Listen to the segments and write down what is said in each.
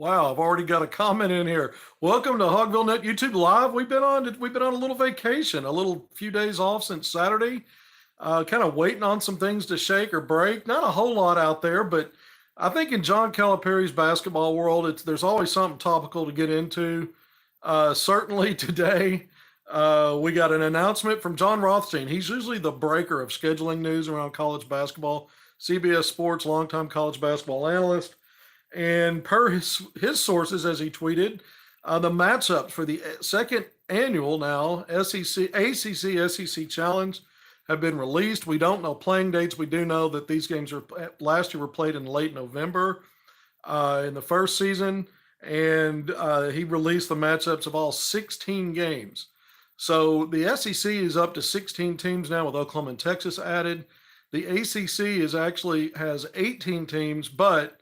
Wow, I've already got a comment in here. Welcome to HogvilleNET YouTube Live. We've been on a little vacation, a little few days off since Saturday. Kind of waiting on some things to shake or break. Not a whole lot out there, but I think in John Calipari's basketball world, there's always something topical to get into. Certainly today, we got an announcement from John Rothstein. He's usually the breaker of scheduling news around college basketball. CBS Sports longtime college basketball analyst. And per his sources, as he tweeted, the matchups for the second annual now SEC ACC SEC Challenge have been released. We don't know playing dates. We do know that these games are last year were played in late November in the first season, and he released the matchups of all 16 games. So the SEC is up to 16 teams now with Oklahoma and Texas added. The ACC has 18 teams, but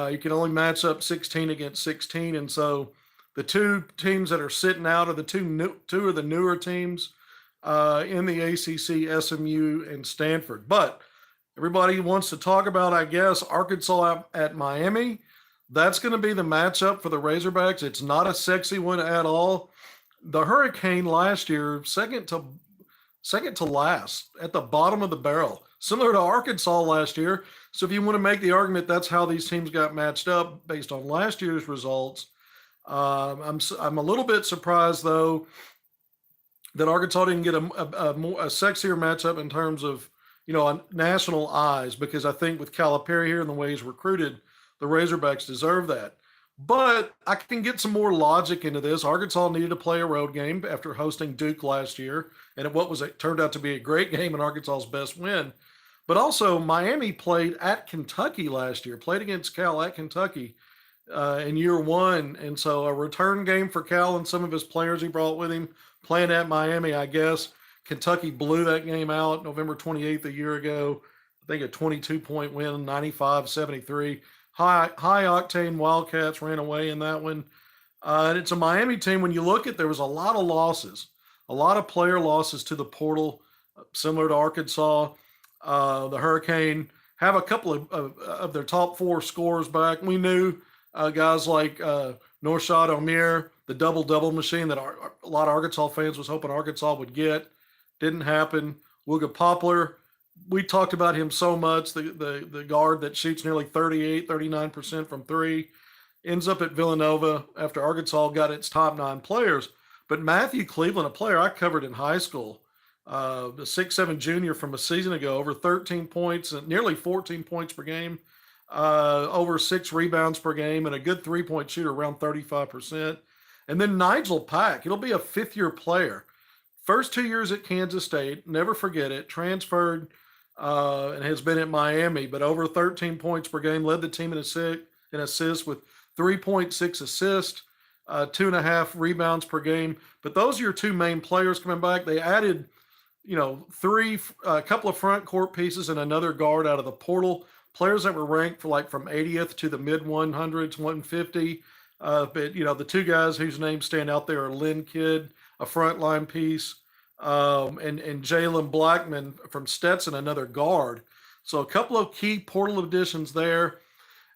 you can only match up 16 against 16, and so the two teams that are sitting out are two of the newer teams in the ACC, SMU and Stanford. But everybody wants to talk about, I guess, Arkansas at Miami. That's going to be the matchup for the Razorbacks. It's not a sexy one at all. The Hurricane last year, second to last at the bottom of the barrel, similar to Arkansas last year. So if you want to make the argument that's how these teams got matched up based on last year's results, I'm a little bit surprised though that Arkansas didn't get a sexier matchup in terms of national eyes, because I think with Calipari here and the way he's recruited, the Razorbacks deserve that. But I can get some more logic into this. Arkansas needed to play a road game after hosting Duke last year, and it turned out to be a great game and Arkansas's best win. But also, Miami played at Kentucky last year, played against Cal at Kentucky in year one. And so a return game for Cal and some of his players he brought with him playing at Miami, I guess. Kentucky blew that game out November 28th a year ago. I think a 22-point win, 95-73. High octane Wildcats ran away in that one. And it's a Miami team. When you look at, there was a lot of losses, a lot of player losses to the portal, similar to Arkansas. The Hurricane have a couple of their top four scorers back. We knew guys like Norshad Omir, the double-double machine that a lot of Arkansas fans was hoping Arkansas would get. Didn't happen. Wooga Poplar, we talked about him so much, the guard that shoots nearly 39% from three, ends up at Villanova after Arkansas got its top 9 players. But Matthew Cleveland, a player I covered in high school, the 6'7" junior from a season ago, over 13 points and nearly 14 points per game, over 6 rebounds per game, and a good three-point shooter, around 35%. And then Nigel Pack, it'll be a fifth-year player. First 2 years at Kansas State, never forget it, transferred and has been at Miami, but over 13 points per game, led the team in assists with 3.6 assists, 2.5 rebounds per game. But those are your two main players coming back. They added a couple of front court pieces and another guard out of the portal, players that were ranked from 80th to the mid 100s, 150. But the two guys whose names stand out there are Lynn Kidd, a frontline piece, and Jalen Blackman from Stetson, another guard. So a couple of key portal additions there.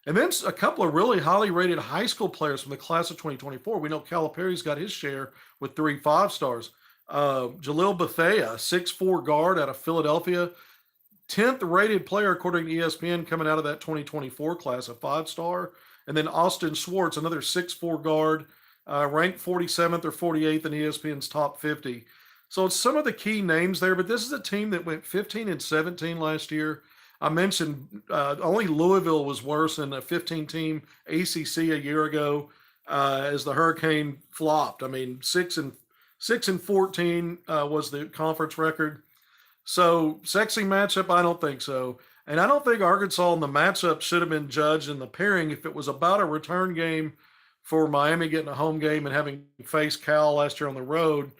And then a couple of really highly rated high school players from the class of 2024. We know Calipari's got his share with 3 5-stars. Jalil Bethea, 6'4" guard out of Philadelphia, 10th rated player according to ESPN coming out of that 2024 class, a 5-star. And then Austin Schwartz, another 6'4" guard, ranked 47th or 48th in ESPN's top 50. So it's some of the key names there, but this is a team that went 15-17 last year. I mentioned only Louisville was worse than a 15-team ACC a year ago as the Hurricane flopped. I mean, 6-14 was the conference record. So sexy matchup? I don't think so. And I don't think Arkansas in the matchup should have been judged in the pairing if it was about a return game for Miami getting a home game and having faced Cal last year on the road.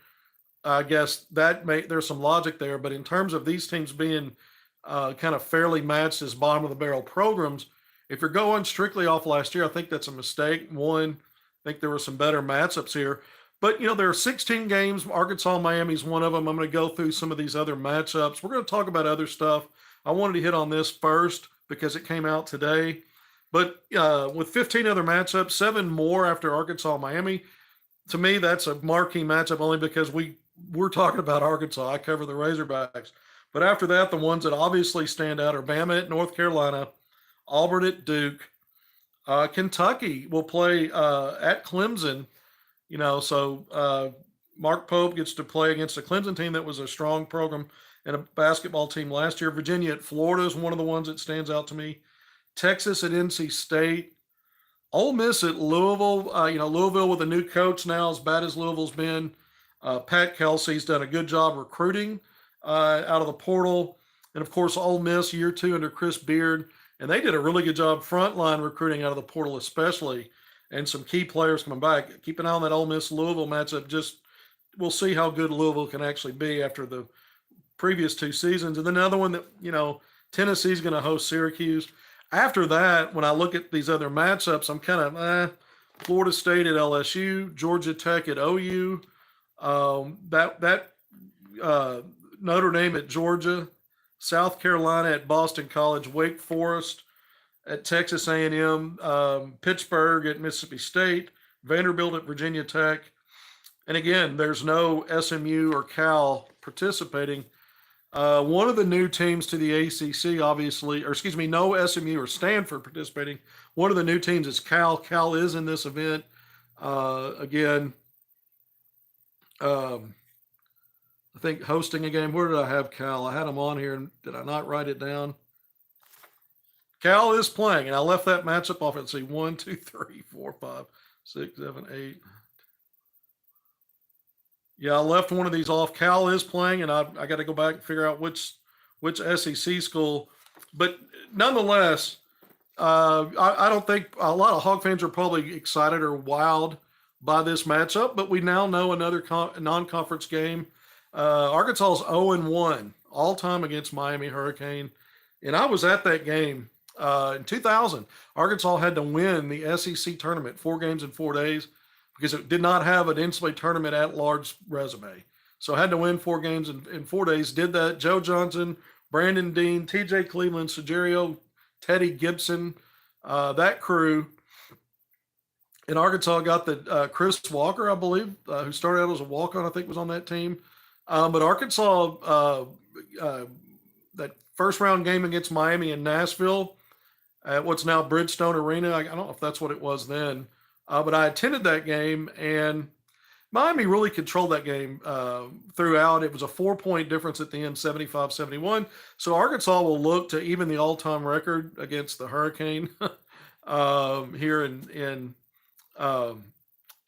I guess there's some logic there. But in terms of these teams being kind of fairly matched as bottom of the barrel programs, if you're going strictly off last year, I think that's a mistake. One, I think there were some better matchups here. But, there are 16 games. Arkansas and Miami's one of them. I'm going to go through some of these other matchups. We're going to talk about other stuff. I wanted to hit on this first because it came out today. But with 15 other matchups, 7 more after Arkansas Miami, to me that's a marquee matchup only because we're talking about Arkansas. I cover the Razorbacks. But after that, the ones that obviously stand out are Bama at North Carolina, Auburn at Duke, Kentucky will play at Clemson. So Mark Pope gets to play against a Clemson team that was a strong program and a basketball team last year. Virginia at Florida is one of the ones that stands out to me. Texas at NC State. Ole Miss at Louisville. Louisville with a new coach now, as bad as Louisville's been. Pat Kelsey's done a good job recruiting out of the portal. And of course, Ole Miss year 2 under Chris Beard. And they did a really good job frontline recruiting out of the portal, especially, and some key players coming back. Keep an eye on that Ole Miss Louisville matchup. We'll see how good Louisville can actually be after the previous 2 seasons. And then another one that, Tennessee's going to host Syracuse. After that, when I look at these other matchups, I'm kind of Florida State at LSU, Georgia Tech at OU, Notre Dame at Georgia, South Carolina at Boston College, Wake Forest at Texas A&M, Pittsburgh at Mississippi State, Vanderbilt at Virginia Tech. And again, there's no SMU or Cal participating. One of the new teams to the ACC, obviously, no SMU or Stanford participating. One of the new teams is Cal. Cal is in this event. Again, I think hosting a game. Where did I have Cal? I had them on here. Did I not write it down? Cal is playing, and I left that matchup off. Let's see, 1, 2, 3, 4, 5, 6, 7, 8. Yeah, I left one of these off. Cal is playing, and I got to go back and figure out which SEC school. But nonetheless, I don't think a lot of Hog fans are probably excited or wowed by this matchup. But we now know another non-conference game. Arkansas is 0-1 all time against Miami Hurricane, and I was at that game in 2000. Arkansas had to win the SEC tournament 4 games in 4 days, because it did not have an NCAA tournament at-large resume. So I had to win 4 games in 4 days. Did that. Joe Johnson, Brandon Dean, TJ Cleveland, Sagerio, Teddy Gibson, that crew. And Arkansas got the Chris Walker, I believe, who started out as a walk-on, I think was on that team. But Arkansas, that first-round game against Miami in Nashville at what's now Bridgestone Arena, I don't know if that's what it was then. But I attended that game, and Miami really controlled that game throughout. It was a 4-point difference at the end, 75-71. So Arkansas will look to even the all-time record against the Hurricane here in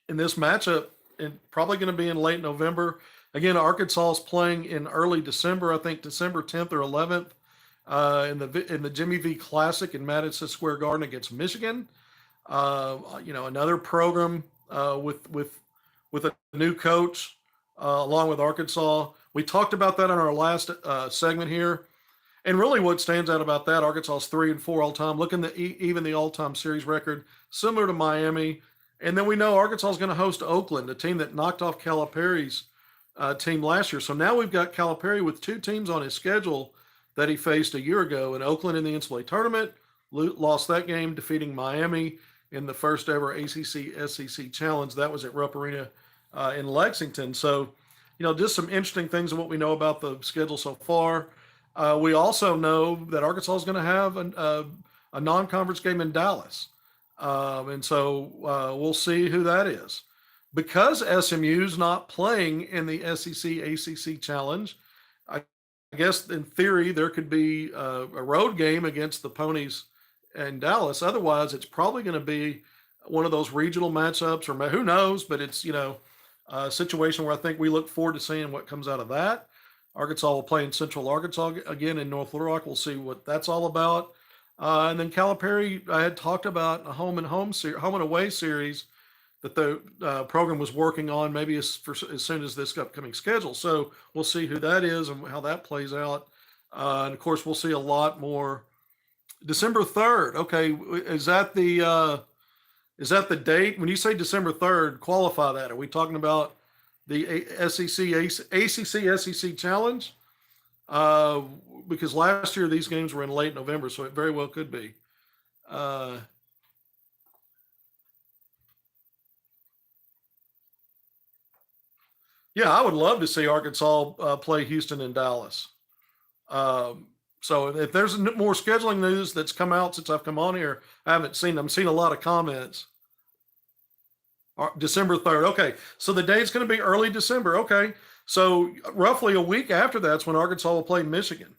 this matchup, and probably going to be in late November. Again, Arkansas is playing in early December, I think December 10th or 11th, in the Jimmy V Classic in Madison Square Garden against Michigan. Another program with a new coach along with Arkansas. We talked about that on our last segment here, and really what stands out about that, Arkansas is 3-4 all time. Looking at even the all-time series record, similar to Miami, and then we know Arkansas is going to host Oakland, a team that knocked off Calipari's team last year. So now we've got Calipari with 2 teams on his schedule that he faced a year ago, and Oakland in the NCAA tournament lost that game, defeating Miami in the first ever ACC-SEC challenge. That was at Rupp Arena in Lexington. So, just some interesting things of what we know about the schedule so far. We also know that Arkansas is going to have a non-conference game in Dallas. And so we'll see who that is. Because SMU's not playing in the SEC-ACC challenge, I guess in theory there could be a road game against the Ponies in Dallas. Otherwise, it's probably going to be one of those regional matchups, or who knows, but it's, a situation where I think we look forward to seeing what comes out of that. Arkansas will play in Central Arkansas again in North Little Rock. We'll see what that's all about. And then Calipari, I had talked about a home and away series that the program was working on, maybe as soon as this upcoming schedule. So we'll see who that is and how that plays out. And of course, we'll see a lot more. December 3rd. Okay, is that the date? When you say December 3rd, qualify that. Are we talking about the ACC-SEC challenge? Because last year these games were in late November, so it very well could be. Uh, yeah, I would love to see Arkansas play Houston and Dallas. Um, so if there's more scheduling news that's come out since I've come on here, I haven't seen them. Seen a lot of comments. December 3rd. Okay. So the date's going to be early December. Okay. So roughly a week after that's when Arkansas will play Michigan.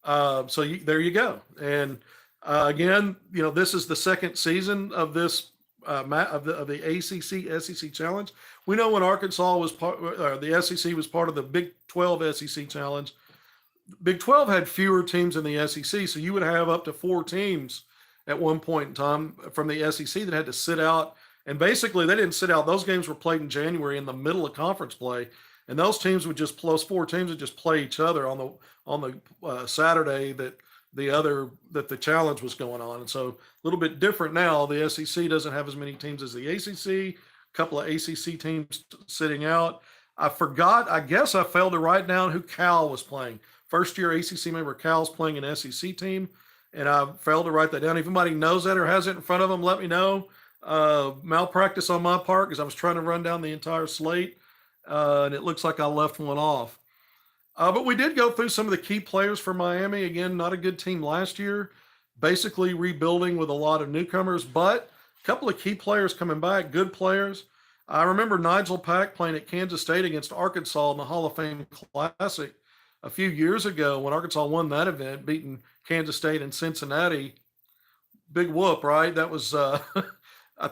There you go. And again, this is the second season of this of the ACC-SEC challenge. We know when Arkansas was the SEC was part of the Big 12 SEC challenge. Big 12 had fewer teams in the SEC, so you would have up to 4 teams at one point in time from the SEC that had to sit out. And basically, they didn't sit out. Those games were played in January in the middle of conference play, and those 4 teams would just play each other on the Saturday that the challenge was going on. And so a little bit different now. The SEC doesn't have as many teams as the ACC. A couple of ACC teams sitting out. I forgot. I guess I failed to write down who Cal was playing. First year ACC member Cal's playing an SEC team, and I failed to write that down. If anybody knows that or has it in front of them, let me know. Malpractice on my part because I was trying to run down the entire slate, and it looks like I left one off. But we did go through some of the key players for Miami. Again, not a good team last year, basically rebuilding with a lot of newcomers, but a couple of key players coming back, good players. I remember Nigel Pack playing at Kansas State against Arkansas in the Hall of Fame Classic a few years ago when Arkansas won that event, beating Kansas State and Cincinnati. Big whoop, right? That was, I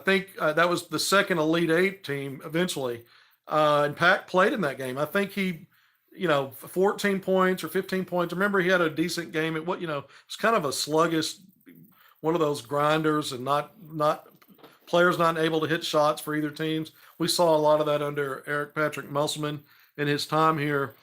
think that was the second Elite Eight team eventually. And Pack played in that game. I think he, 14 points or 15 points. Remember, he had a decent game. It's kind of a sluggish, one of those grinders, and not players not able to hit shots for either teams. We saw a lot of that under Eric Patrick Musselman in his time here.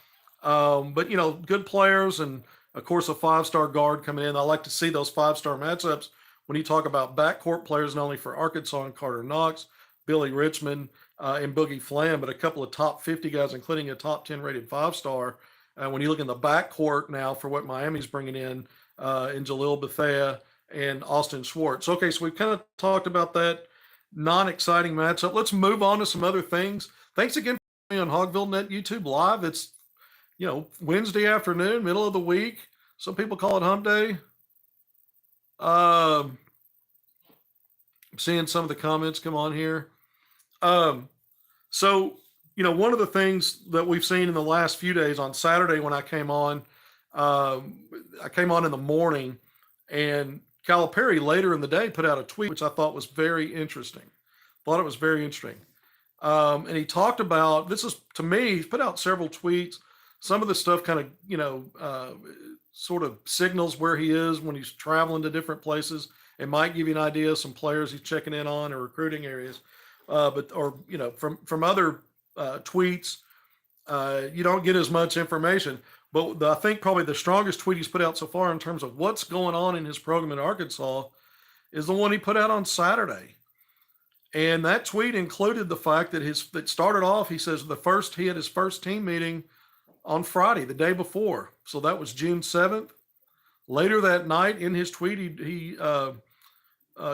But good players, and of course a 5-star guard coming in. I like to see those 5-star matchups when you talk about backcourt players, not only for Arkansas and Carter Knox, Billy Richmond, and Boogie Flam, but a couple of top 50 guys, including a top 10 rated 5-star. When you look in the backcourt now for what Miami's bringing in Jalil Bethea and Austin Schwartz. Okay, so we've kind of talked about that non-exciting matchup. Let's move on to some other things. Thanks again for being on HogvilleNET YouTube Live. It's Wednesday afternoon, middle of the week. Some people call it hump day. Seeing some of the comments come on here. So, one of the things that we've seen in the last few days, on Saturday when I came on in the morning, and Calipari later in the day put out a tweet, which I thought was very interesting. And he talked about, this is, to me, he's put out several tweets. Some of the stuff kind of, sort of signals where he is when he's traveling to different places. It might give you an idea of some players he's checking in on or recruiting areas. From other tweets, you don't get as much information. But I think probably the strongest tweet he's put out so far in terms of what's going on in his program in Arkansas is the one he put out on Saturday. And that tweet included the fact that that started off, he says, he had his first team meeting on Friday, the day before. So that was June 7th. Later that night in his tweet, he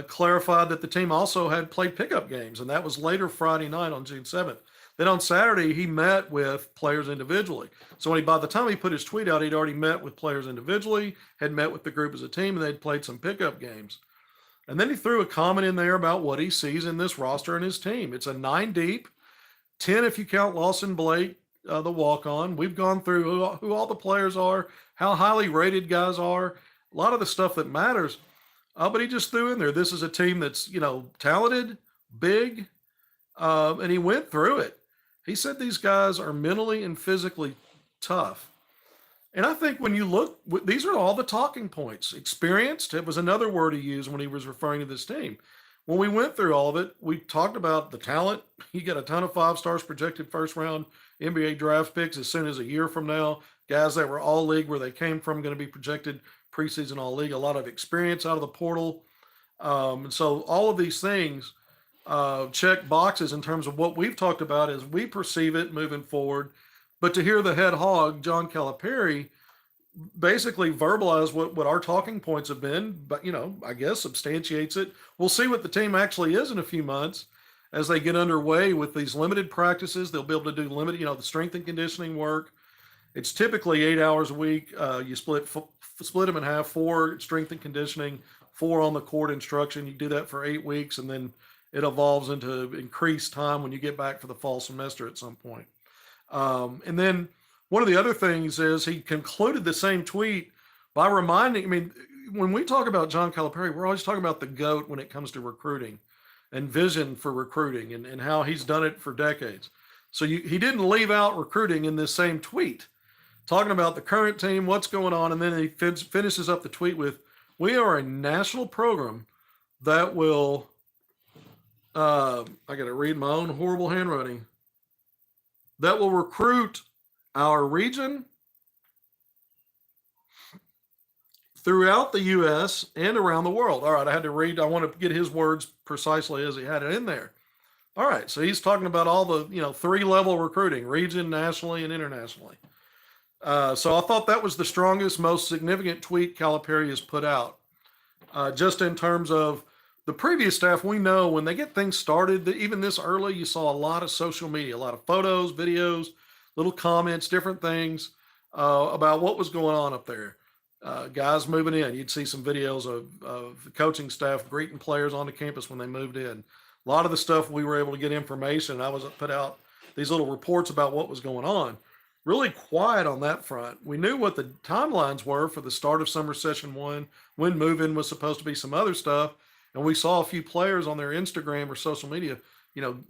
clarified that the team also had played pickup games, and that was later Friday night on June 7th. Then on Saturday, he met with players individually. So by the time he put his tweet out, he'd already met with players individually, had met with the group as a team, and they'd played some pickup games. And then he threw a comment in there about what he sees in this roster and his team. It's a 9 deep, 10 if you count Lawson Blake, the walk-on. We've gone through who all the players are, how highly rated guys are, a lot of the stuff that matters. But he just threw in there, this is a team that's, talented, big, and he went through it. He said these guys are mentally and physically tough. And I think when you look, these are all the talking points. Experienced, it was another word he used when he was referring to this team. When we went through all of it, we talked about the talent. You got a ton of 5-stars projected first-round NBA draft picks as soon as a year from now. Guys that were all league where they came from, going to be projected preseason all league. A lot of experience out of the portal. And so all of these things check boxes in terms of what we've talked about as we perceive it moving forward. But to hear the head hog, John Calipari, basically verbalize what our talking points have been, but I guess substantiates it. We'll see what the team actually is in a few months as they get underway with these limited practices. They'll be able to do limited, the strength and conditioning work. It's typically 8 hours a week. You split them in half: 4 strength and conditioning, 4 on the court instruction. You do that for 8 weeks, and then it evolves into increased time when you get back for the fall semester at some point. And then one of the other things is he concluded the same tweet by reminding, when we talk about John Calipari, we're always talking about the GOAT when it comes to recruiting and vision for recruiting and how he's done it for decades. So he didn't leave out recruiting in this same tweet, talking about the current team, what's going on. And then he finishes up the tweet with, "We are a national program that will," I got to read my own horrible handwriting, "that will recruit our region throughout the U.S. and around the world." All right, I had to read. I want to get his words precisely as he had it in there. All right, so he's talking about all the 3-level recruiting: region, nationally, and internationally. So I thought that was the strongest, most significant tweet Calipari has put out. Just in terms of the previous staff, we know when they get things started, even this early, you saw a lot of social media, a lot of photos, videos, little comments, different things about what was going on up there. Guys moving in, you'd see some videos of the coaching staff greeting players on the campus when they moved in. A lot of the stuff we were able to get information. I was put out these little reports about what was going on. Really quiet on that front. We knew what the timelines were for the start of summer session 1, when move-in was supposed to be some other stuff. And we saw a few players on their Instagram or social media,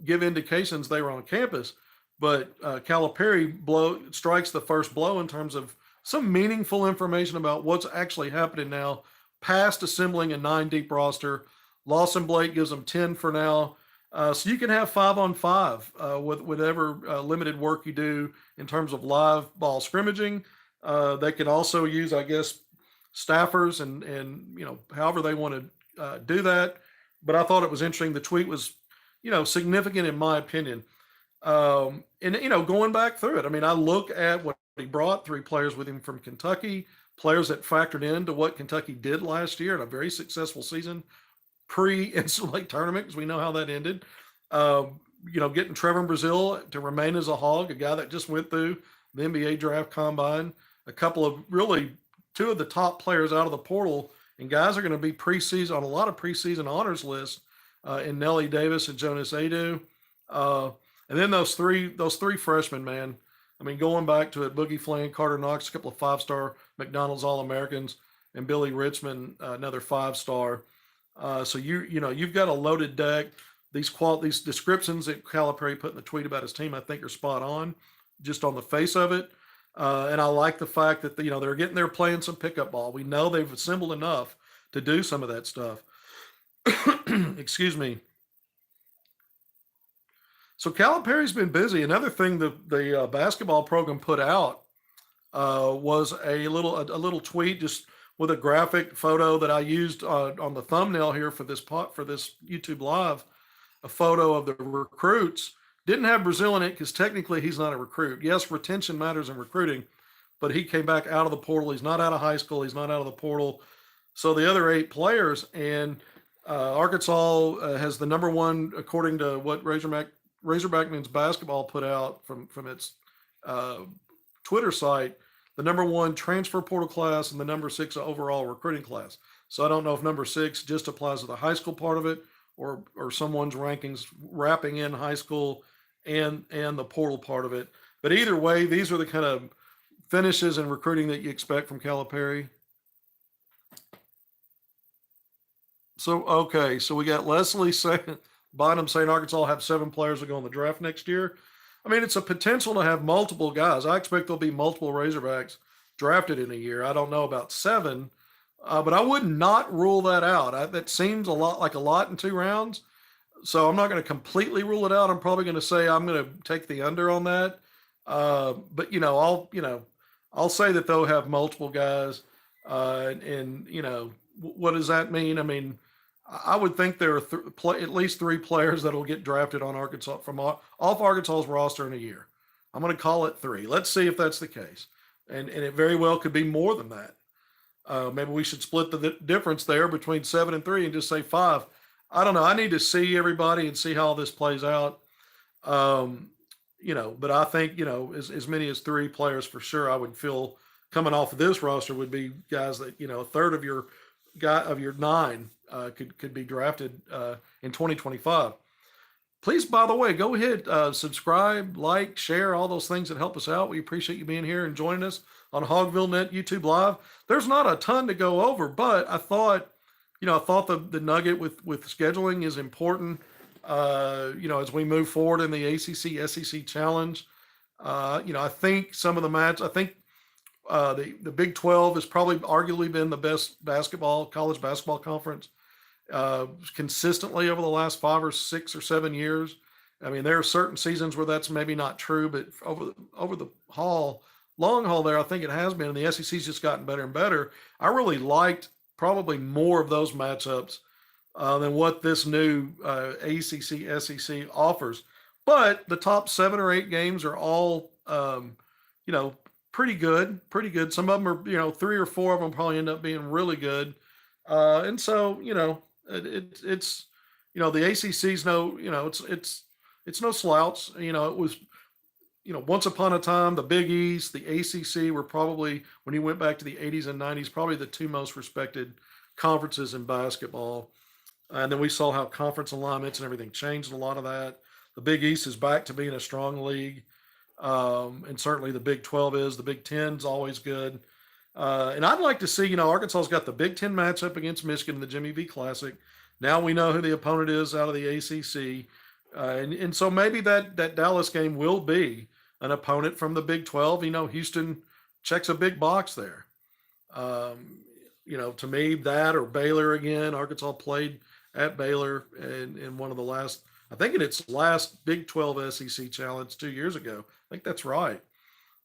give indications they were on campus. But Calipari strikes the first blow in terms of some meaningful information about what's actually happening now, past assembling a 9-deep roster. Lawson Blake gives them 10 for now. So you can have 5-on-5 with whatever limited work you do in terms of live ball scrimmaging. They can also use, I guess, staffers and however they want to do that. But I thought it was interesting. The tweet was, significant in my opinion. And going back through it, I look at what he brought: 3 players with him from Kentucky, players that factored into what Kentucky did last year in a very successful season, pre-NCAA tournament, because we know how that ended. Getting Trevor Brazile to remain as a Hog, a guy that just went through the NBA draft combine, a couple of really 2 of the top players out of the portal, and guys are going to be preseason on a lot of preseason honors lists in Nelly Davis and Jonas Adu. And then those three freshmen, man. Going back to it: Boogie Flynn, Carter Knox, a couple of 5-star McDonald's All-Americans, and Billy Richmond, another 5-star. So you've got a loaded deck. These descriptions that Calipari put in the tweet about his team, I think, are spot on, just on the face of it. And I like the fact that they're getting there playing some pickup ball. We know they've assembled enough to do some of that stuff. Excuse me. So Calipari's been busy. Another thing the basketball program put out was a little tweet, just with a graphic photo that I used on the thumbnail here for this YouTube Live, a photo of the recruits. Didn't have Brazile in it because technically he's not a recruit. Yes, retention matters in recruiting, but he came back out of the portal. He's not out of high school. He's not out of the portal. So the other 8 players, and Arkansas has the number 1, according to what Razorback Men's Basketball put out from its Twitter site, the number 1 transfer portal class and the number 6 overall recruiting class. So I don't know if number 6 just applies to the high school part of it, or someone's rankings wrapping in high school and the portal part of it. But either way, these are the kind of finishes and recruiting that you expect from Calipari. So we got Leslie Bynum saying Arkansas will have 7 players that go in the draft next year. It's a potential to have multiple guys. I expect there'll be multiple Razorbacks drafted in a year. I don't know about 7, but I would not rule that out. That seems a lot in 2 rounds. So I'm not going to completely rule it out. I'm probably going to say I'm going to take the under on that. But I'll say that they'll have multiple guys. And what does that mean? I would think there are at least 3 players that will get drafted on Arkansas off Arkansas's roster in a year. I'm going to call it 3. Let's see if that's the case. and it very well could be more than that. Maybe we should split the difference there between 7 and 3 and just say 5. I don't know. I need to see everybody and see how this plays out. Um, but I think, as many as 3 players for sure, I would feel coming off of this roster would be guys that, a third of your guy of your 9 could be drafted in 2025. Please, by the way, go ahead, subscribe, like, share, all those things that help us out. We appreciate you being here and joining us on HogvilleNET YouTube Live. There's not a ton to go over, but I thought, the nugget with scheduling is important. As we move forward in the ACC-SEC challenge, I think some of the I think the Big 12 has probably arguably been the best college basketball conference consistently over the last 5 or 6 or 7 years. I mean, there are certain seasons where that's maybe not true, but over the long haul there, I think it has been. And the SEC's just gotten better and better. I really liked probably more of those matchups than what this new ACC-SEC offers. But the top 7 or 8 games are all, pretty good. Some of them are, 3 or 4 of them probably end up being really good. And so, it's the ACC's it's no slouch. It was, once upon a time, the Big East, the ACC were probably, when you went back to the 80s and 90s, probably the 2 most respected conferences in basketball. And then we saw how conference alignments and everything changed a lot of that. The Big East is back to being a strong league. And certainly the Big 12 is. The Big 10's always good. And I'd like to see, Arkansas's got the Big 10 matchup against Michigan in the Jimmy V Classic. Now we know who the opponent is out of the ACC. And so maybe that Dallas game will be an opponent from the Big 12. Houston checks a big box there. To me, that or Baylor again. Arkansas played at Baylor in one of the last, I think in its last Big 12 SEC challenge 2 years ago. I think that's right.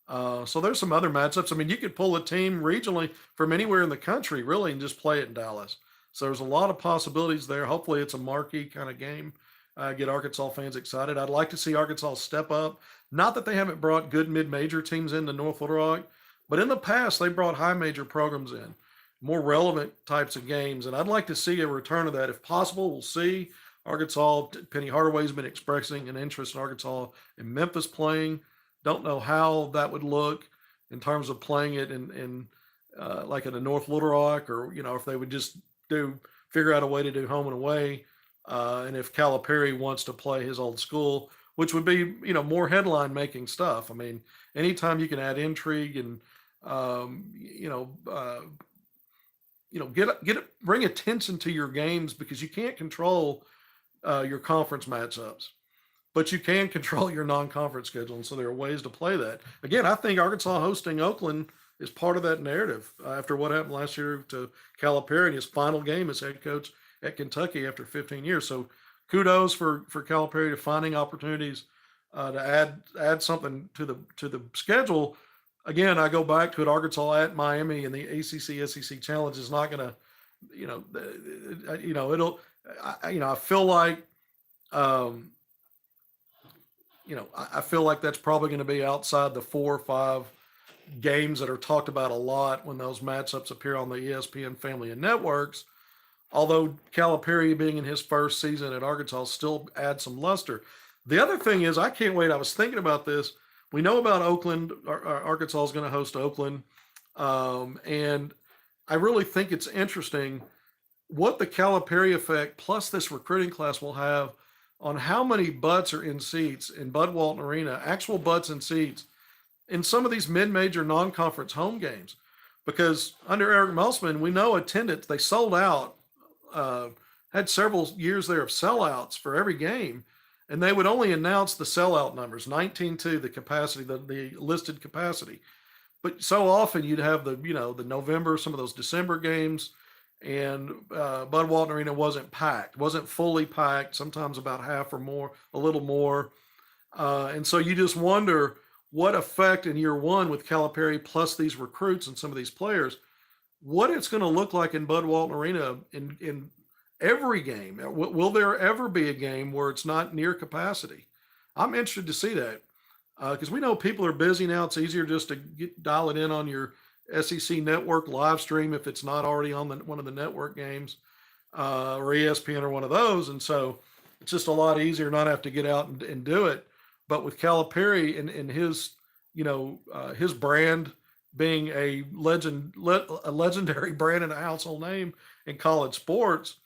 So there's some other matchups. I mean, you could pull a team regionally from anywhere in the country, really, and just play it in Dallas. So there's a lot of possibilities there. Hopefully it's a marquee kind of game. Get Arkansas fans excited. I'd like to see Arkansas step up. Not that they haven't brought good mid-major teams into North Little Rock, but in the past they brought high major programs in, more relevant types of games. And I'd like to see a return of that. If possible, we'll see. Arkansas, Penny Hardaway's been expressing an interest in Arkansas and Memphis playing. Don't know how that would look in terms of playing it in like in a North Little Rock, or if they would just figure out a way to do home and away, and if Calipari wants to play his old school, which would be more headline making stuff. I mean, anytime you can add intrigue and bring attention to your games, because you can't control your conference matchups, but you can control your non-conference schedule. And so there are ways to play that. Again, I think Arkansas hosting Oakland is part of that narrative after what happened last year to Calipari in his final game as head coach at Kentucky after 15 years. So kudos for Calipari to finding opportunities to add something to the schedule. Again, I go back to it. Arkansas at Miami and the ACC-SEC challenge is not going to, I feel like, I feel like that's probably going to be outside the 4 or 5 games that are talked about a lot when those matchups appear on the ESPN family of networks. Although Calipari being in his first season at Arkansas still adds some luster. The other thing is, I can't wait. I was thinking about this. We know about Oakland. Arkansas is going to host Oakland. And I really think it's interesting what the Calipari effect plus this recruiting class will have on how many butts are in seats in Bud Walton Arena, actual butts in seats in some of these mid-major non-conference home games. Because under Eric Musselman, we know attendance, they sold out, had several years there of sellouts for every game. And they would only announce the sellout numbers, 19-2, the capacity, the listed capacity. But so often you'd have the November, some of those December games, and Bud Walton Arena wasn't packed, wasn't fully packed, sometimes about half or more, a little more. And so you just wonder what effect in year one with Calipari plus these recruits and some of these players, what it's going to look like in Bud Walton Arena in every game. Will there ever be a game where it's not near capacity? I'm interested to see that. because we know people are busy now. It's easier just to dial it in on your SEC network live stream if it's not already on one of the network games, or ESPN or one of those. And so it's just a lot easier not have to get out and do it. But with Calipari and his, his brand being a legendary brand and a household name in college sports,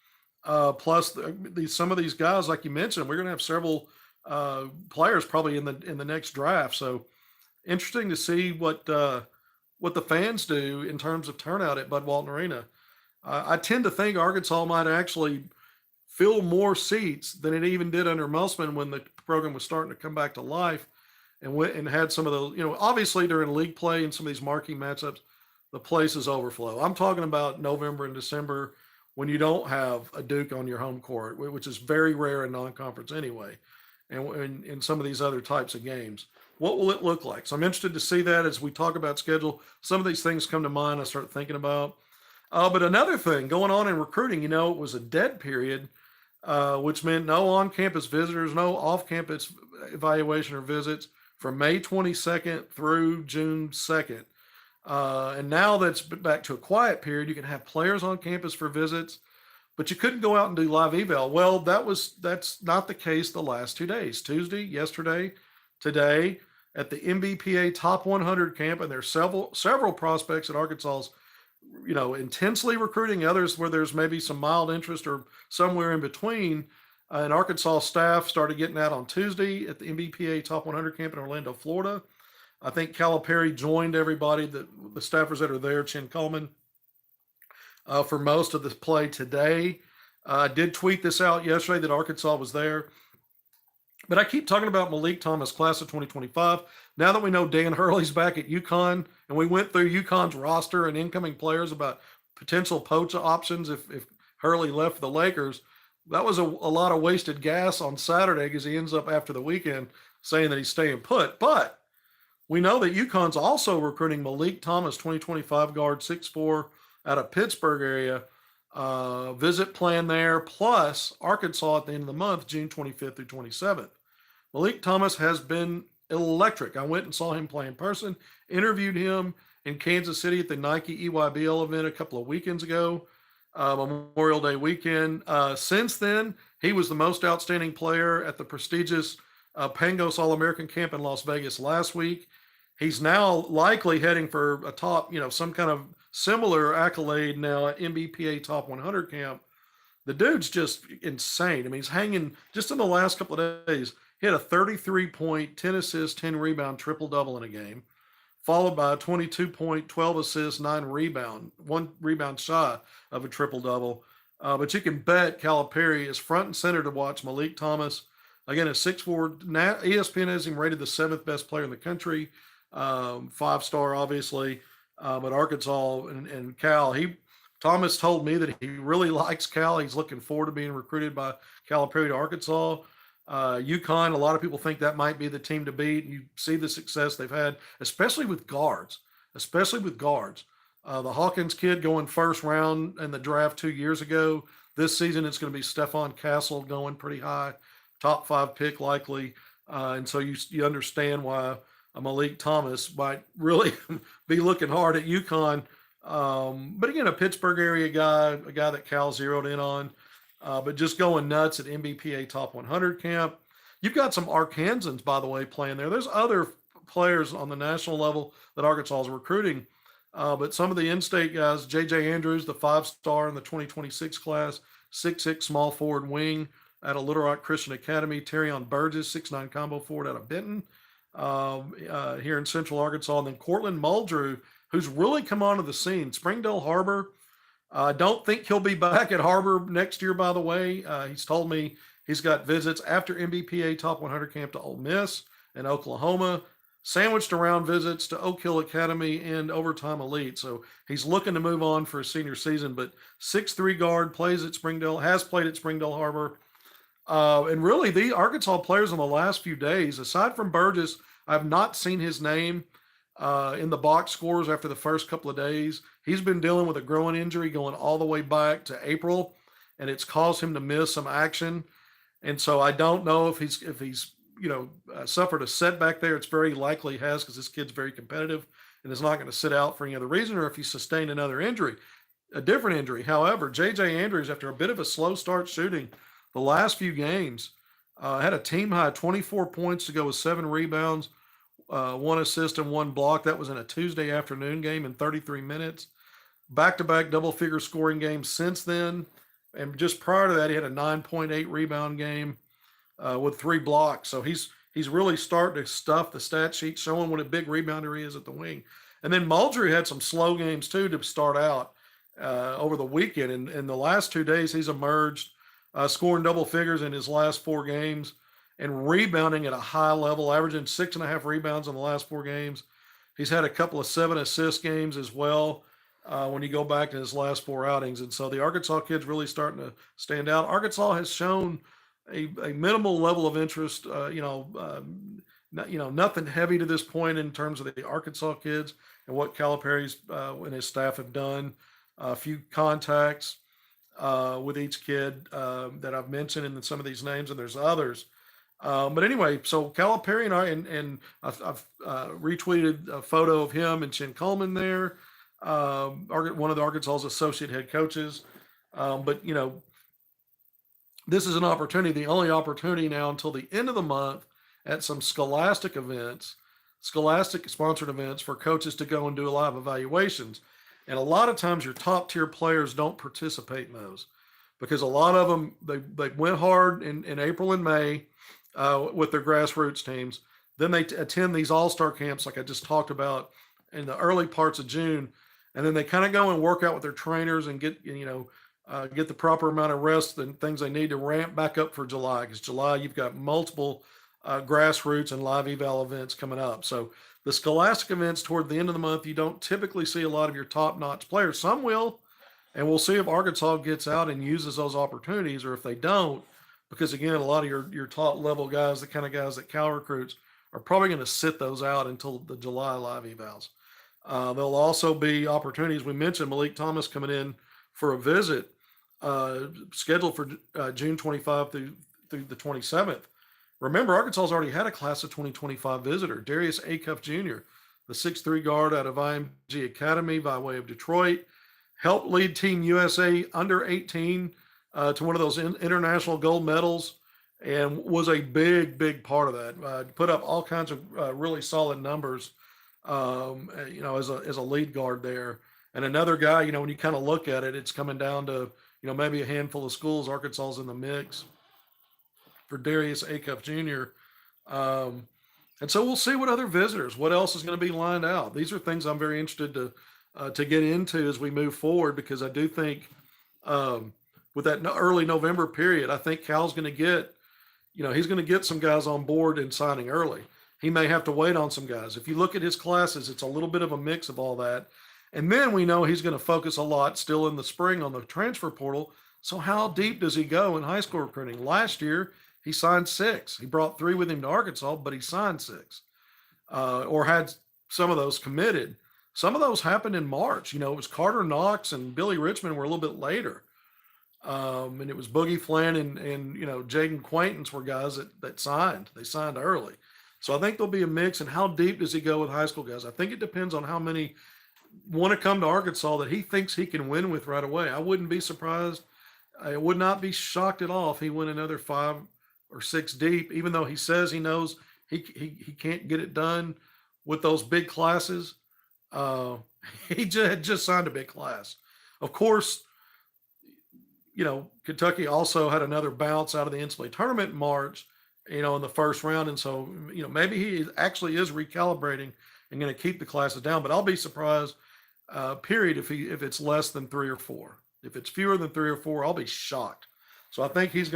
plus some of these guys, like you mentioned, we're going to have several players probably in the next draft. So interesting to see what the fans do in terms of turnout at Bud Walton Arena. I tend to think Arkansas might actually fill more seats than it even did under Musman when the program was starting to come back to life, and had some of those, obviously during league play and some of these marquee matchups, the places overflow. I'm talking about November and December when you don't have a Duke on your home court, which is very rare in non-conference anyway, and in some of these other types of games. What will it look like? So I'm interested to see that as we talk about schedule. Some of these things come to mind, I start thinking about. But another thing going on in recruiting, it was a dead period, which meant no on-campus visitors, no off-campus evaluation or visits from May 22nd through June 2nd. And now that's back to a quiet period. You can have players on campus for visits, but you couldn't go out and do live eval. Well, that's not the case the last 2 days. Tuesday, yesterday, today at the MBPA Top 100 camp, and there's several prospects at Arkansas's, intensely recruiting, others where there's maybe some mild interest or somewhere in between. And Arkansas staff started getting out on Tuesday at the MBPA Top 100 camp in Orlando, Florida. I think Calipari joined everybody, the staffers that are there, Chin Coleman, for most of the play today. I did tweet this out yesterday that Arkansas was there. But I keep talking about Malik Thomas, class of 2025. Now that we know Dan Hurley's back at UConn, and we went through UConn's roster and incoming players about potential poach options if Hurley left the Lakers, that was a lot of wasted gas on Saturday because he ends up after the weekend saying that he's staying put. But we know that UConn's also recruiting Malik Thomas, 2025 guard, 6'4", out of Pittsburgh area. Visit plan there, plus Arkansas at the end of the month, June 25th through 27th. Malik Thomas has been electric. I went and saw him play in person, interviewed him in Kansas City at the Nike EYBL event a couple of weekends ago, Memorial Day weekend. Since then, he was the most outstanding player at the prestigious Pangos All-American Camp in Las Vegas last week. He's now likely heading for a top, some kind of similar accolade now at MBPA Top 100 Camp. The dude's just insane. I mean, he's hanging just in the last couple of days. He had a 33-point, 10 assists, 10 rebound, triple-double in a game, followed by a 22-point, 12 assists, 9 rebound, 1 rebound shy of a triple-double. But you can bet Calipari is front and center to watch Malik Thomas. Again, a 6'4", ESPN has him rated the 7th best player in the country, 5-star, obviously. But Arkansas and Cal, Thomas told me that he really likes Cal. He's looking forward to being recruited by Calipari to Arkansas. UConn, a lot of people think that might be the team to beat. You see the success they've had, especially with guards. The Hawkins kid going first round in the draft 2 years ago. This season, it's going to be Stephon Castle going pretty high, top 5 pick likely. And so you understand why Malik Thomas might really be looking hard at UConn. But again, a Pittsburgh area guy, a guy that Cal zeroed in on, but just going nuts at MBPA Top 100 camp. You've got some Arkansans, by the way, playing there. There's other players on the national level that Arkansas is recruiting. But some of the in-state guys, J.J. Andrews, the 5-star in the 2026 class, 6'6", small forward wing out of Little Rock Christian Academy. Terrion Burgess, 6'9", combo forward out of Benton. Here in Central Arkansas, and then Cortland Muldrew, who's really come onto the scene. Springdale Harbor. I don't think he'll be back at Harbor next year, by the way. He's told me he's got visits after MBPA Top 100 camp to Ole Miss and Oklahoma, sandwiched around visits to Oak Hill Academy and Overtime Elite. So he's looking to move on for a senior season, but 6'3" guard, has played at Springdale Harbor. And really, the Arkansas players in the last few days, aside from Burgess, I've not seen his name in the box scores after the first couple of days. He's been dealing with a growing injury going all the way back to April, and it's caused him to miss some action. And so I don't know if he's suffered a setback there, it's very likely he has, because this kid's very competitive and is not going to sit out for any other reason, or if he sustained another injury, a different injury. However, J.J. Andrews, after a bit of a slow start shooting the last few games, had a team high 24 points to go with 7 rebounds, 1 assist, and 1 block. That was in a Tuesday afternoon game in 33 minutes. Back-to-back double-figure scoring games since then. And just prior to that, he had a 9.8 rebound game with 3 blocks. So he's really starting to stuff the stat sheet, showing what a big rebounder he is at the wing. And then Muldry had some slow games too to start out over the weekend. And in the last 2 days, he's emerged, scoring double figures in his last 4 games and rebounding at a high level, averaging 6.5 rebounds in the last 4 games. He's had a couple of 7 assist games as well when you go back to his last 4 outings. And so the Arkansas kid's really starting to stand out. Arkansas has shown a minimal level of interest, nothing heavy to this point in terms of the Arkansas kids and what Calipari's and his staff have done. A few contacts with each kid that I've mentioned in some of these names, and there's others. But anyway, so Calipari and I've retweeted a photo of him and Chin Coleman there, one of the Arkansas's associate head coaches. But this is an opportunity, the only opportunity now until the end of the month at some scholastic sponsored events for coaches to go and do live evaluations. And a lot of times your top tier players don't participate in those because a lot of them, they went hard in April and May with their grassroots teams. Then they attend these all-star camps like I just talked about in the early parts of June. And then they kind of go and work out with their trainers and get the proper amount of rest and things they need to ramp back up for July, because July you've got multiple grassroots and live eval events coming up. So the scholastic events toward the end of the month, you don't typically see a lot of your top-notch players. Some will, and we'll see if Arkansas gets out and uses those opportunities, or if they don't, because again, a lot of your top-level guys, the kind of guys that Cal recruits, are probably going to sit those out until the July live evals. There'll also be opportunities. We mentioned Malik Thomas coming in for a visit, scheduled for June 25 through the 27th. Remember, Arkansas's already had a class of 2025 visitor, Darius Acuff Jr., the 6'3" guard out of IMG Academy by way of Detroit, helped lead Team USA under 18 to one of those international gold medals, and was a big part of that. Put up all kinds of really solid numbers, as a lead guard there. And another guy, when you kind of look at it, it's coming down to, maybe a handful of schools. Arkansas's in the mix for Darius Acuff Jr. And so we'll see what other visitors, what else is going to be lined out. These are things I'm very interested to get into as we move forward, because I do think with that early November period, I think Cal's going to get, he's going to get some guys on board and signing early. He may have to wait on some guys. If you look at his classes, it's a little bit of a mix of all that. And then we know he's going to focus a lot still in the spring on the transfer portal. So how deep does he go in high school recruiting? Last year, he signed 6. He brought 3 with him to Arkansas, but he signed 6 or had some of those committed. Some of those happened in March. It was Carter Knox and Billy Richmond were a little bit later. And it was Boogie Flynn and Jaden Quaintance were guys that signed. They signed early. So I think there'll be a mix. And how deep does he go with high school guys? I think it depends on how many want to come to Arkansas that he thinks he can win with right away. I wouldn't be surprised. I would not be shocked at all if he went another 5 or 6 deep, even though he says he knows he can't get it done with those big classes. He just signed a big class. Of course, Kentucky also had another bounce out of the NCAA tournament in March, in the first round. And so, maybe he actually is recalibrating and going to keep the classes down, but I'll be surprised, period, if it's less than 3 or 4. If it's fewer than 3 or 4, I'll be shocked. So I think it's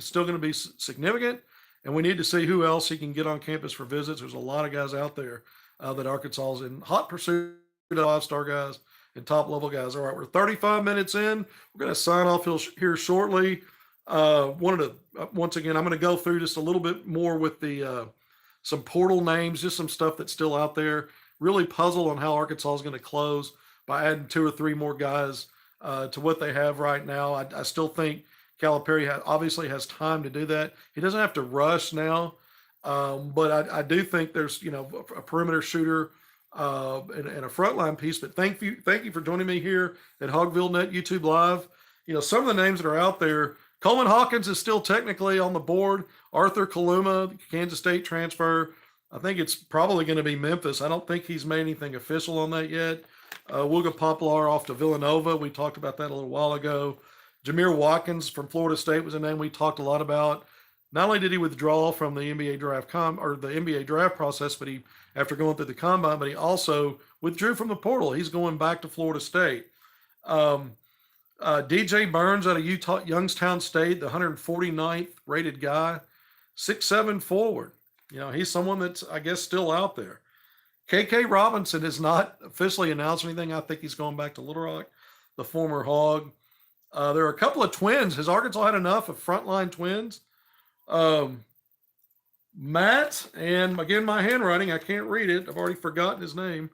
still going to be significant, and we need to see who else he can get on campus for visits. There's a lot of guys out there that Arkansas is in hot pursuit of 5-star guys and top-level guys. All right, we're 35 minutes in. We're going to sign off here shortly. Once again, I'm going to go through just a little bit more with the some portal names, just some stuff that's still out there. Really puzzled on how Arkansas is going to close by adding 2 or 3 more guys to what they have right now. I still think Calipari obviously has time to do that. He doesn't have to rush now. But I do think there's, a perimeter shooter and a frontline piece. But thank you for joining me here at HogvilleNET YouTube Live. Some of the names that are out there. Coleman Hawkins is still technically on the board. Arthur Kaluma, Kansas State transfer. I think it's probably going to be Memphis. I don't think he's made anything official on that yet. Wooga Poplar off to Villanova. We talked about that a little while ago. Jameer Watkins from Florida State was a name we talked a lot about. Not only did he withdraw from the NBA draft the NBA draft process, but after going through the combine, but he also withdrew from the portal. He's going back to Florida State. DJ Burns out of Youngstown State, the 149th rated guy, 6'7" forward. He's someone that's, I guess, still out there. KK Robinson has not officially announced anything. I think he's going back to Little Rock, the former Hog. There are a couple of twins. Has Arkansas had enough of frontline twins? Matt, and again, my handwriting, I can't read it. I've already forgotten his name.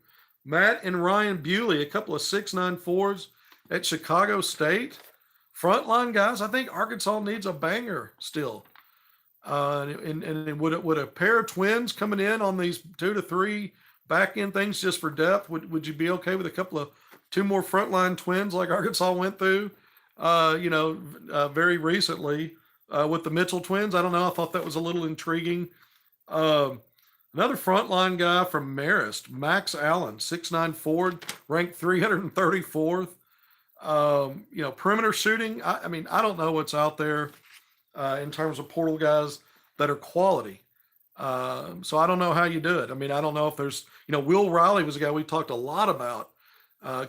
Matt and Ryan Bewley, a couple of 6'9" fours at Chicago State. Frontline guys, I think Arkansas needs a banger still. And would a pair of twins coming in on these 2 to 3 back end things just for depth? Would you be okay with two more frontline twins like Arkansas went through, very recently with the Mitchell twins? I don't know. I thought that was a little intriguing. Another frontline guy from Marist, Max Allen, 6'9" forward, ranked 334th. Perimeter shooting. I don't know what's out there in terms of portal guys that are quality. So I don't know how you do it. I don't know if there's, Will Riley was a guy we talked a lot about,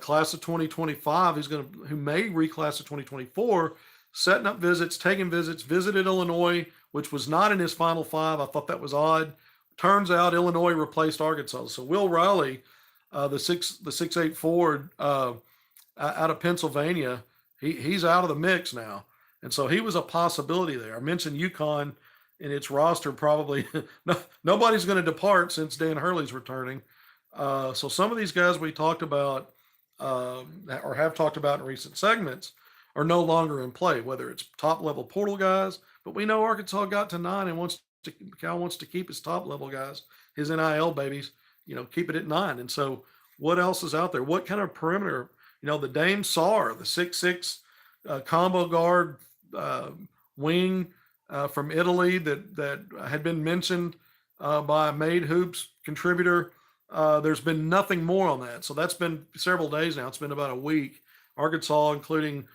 class of 2025, who may reclass of 2024, setting up visits, taking visits, visited Illinois, which was not in his final 5. I thought that was odd. Turns out Illinois replaced Arkansas. So Will Riley, the 6'8" forward out of Pennsylvania, he's out of the mix now. And so he was a possibility there. I mentioned UConn in its roster, probably nobody's going to depart since Dan Hurley's returning. So some of these guys we talked about or have talked about in recent segments are no longer in play, whether it's top level portal guys, but we know Arkansas got to 9 and Cal wants to keep his top level guys, his NIL babies, keep it at 9. And so what else is out there? What kind of perimeter, the Dame Sarr, the 6'6" combo guard wing from Italy that had been mentioned by a Made Hoops contributor. There's been nothing more on that. So that's been several days now. It's been about a week. Arkansas, including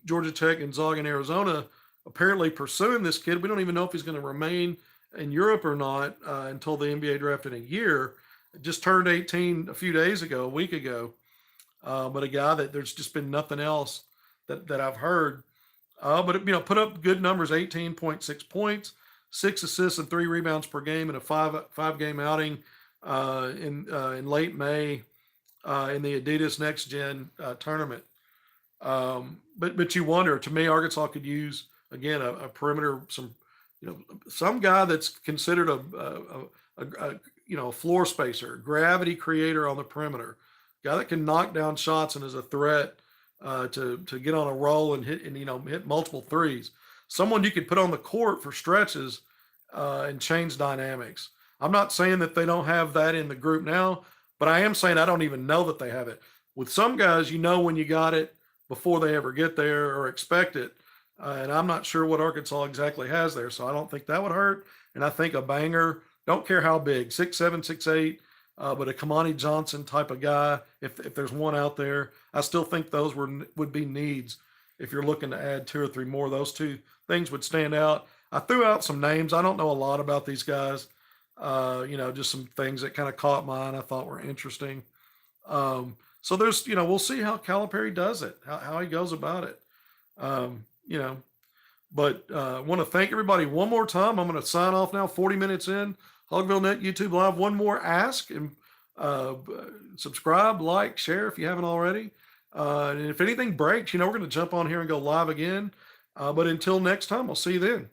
Georgia Tech, Gonzaga, and Arizona, apparently pursuing this kid. We don't even know if he's going to remain in Europe or not until the NBA draft in a year. Just turned 18 a few days ago, a week ago. But a guy that there's just been nothing else that I've heard. But put up good numbers: 18.6 points, 6 assists, and 3 rebounds per game in a five game outing in late May in the Adidas Next Gen tournament. But you wonder. To me, Arkansas could use again a perimeter, some guy that's considered a floor spacer, gravity creator on the perimeter, guy that can knock down shots and is a threat to get on a roll and hit multiple threes. Someone you could put on the court for stretches and change dynamics. I'm not saying that they don't have that in the group now, but I am saying I don't even know that they have it. With some guys, when you got it before they ever get there or expect it. And I'm not sure what Arkansas exactly has there, so I don't think that would hurt. And I think a banger, don't care how big, 6'7", 6'8", but a Kamani Johnson type of guy, if there's one out there, I still think those would be needs. If you're looking to add 2 or 3 more, those 2 things would stand out. I threw out some names. I don't know a lot about these guys. Just some things that kind of caught my eye and I thought were interesting. So there's, we'll see how Calipari does it, how he goes about it. But I want to thank everybody one more time. I'm going to sign off now, 40 minutes in. HogvilleNET YouTube Live. One more ask, and subscribe, like, share if you haven't already. And if anything breaks, we're going to jump on here and go live again. But until next time, I'll see you then.